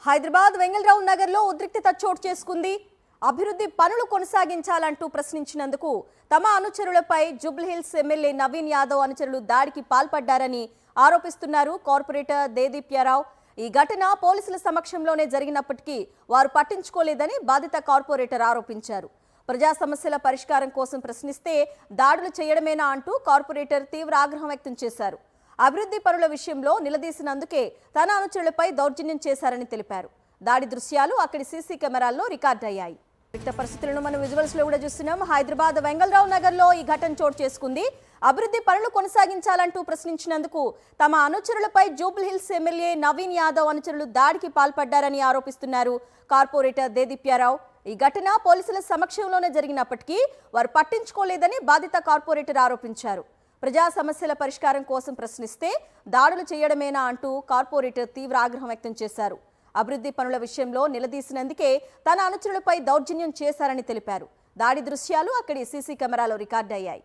హైదరాబాద్ వెంగళరావు నగర్లో ఉద్రిక్తత చోటు చేసుకుంది. అభివృద్ధి పనులు కొనసాగించాలంటూ ప్రశ్నించినందుకు తమ అనుచరులపై జూబ్లీహిల్స్ ఎమ్మెల్యే నవీన్ యాదవ్ అనుచరులు దాడికి పాల్పడ్డారని ఆరోపిస్తున్నారు కార్పొరేటర్ దేదీప్యారావు. ఈ ఘటన పోలీసుల సమక్షంలోనే జరిగినప్పటికీ వారు పట్టించుకోలేదని బాధిత కార్పొరేటర్ ఆరోపించారు. ప్రజా సమస్యల పరిష్కారం కోసం ప్రశ్నిస్తే దాడులు చేయడమేనా అంటూ కార్పొరేటర్ తీవ్ర ఆగ్రహం వ్యక్తం చేశారు. అభివృద్ధి పనుల విషయంలో నిలదీసినందుకే తన అనుచరులపై దౌర్జన్యం చేశారని తెలిపారు. దాడి దృశ్యాలు అక్కడి సీసీ కెమెరాల్లో రికార్డ్ అయ్యాయి. పరిస్థితులను మనం విజువల్స్ లో కూడా చూస్తున్నాం. హైదరాబాద్ వెంగళరావు నగర్ లో ఈ ఘటన చోటు చేసుకుంది. అభివృద్ధి పనులు కొనసాగించాలంటూ ప్రశ్నించినందుకు తమ అనుచరులపై జూబ్లీహిల్స్ ఎమ్మెల్యే నవీన్ యాదవ్ అనుచరులు దాడికి పాల్పడ్డారని ఆరోపిస్తున్నారు కార్పొరేటర్ దేదీప్యారావు. ఈ ఘటన పోలీసుల సమక్షంలోనే జరిగినప్పటికీ వారు పట్టించుకోలేదని బాధిత కార్పొరేటర్ ఆరోపించారు. ప్రజా సమస్యల పరిష్కారం కోసం ప్రశ్నిస్తే దాడులు చేయడమేనా అంటూ కార్పొరేటర్ తీవ్ర ఆగ్రహం వ్యక్తం చేశారు. అభివృద్ధి పనుల విషయంలో నిలదీసినందుకే తన అనుచరులపై దౌర్జన్యం చేశారని తెలిపారు. దాడి దృశ్యాలు అక్కడి సీసీ కెమెరాలో రికార్డ్ అయ్యాయి.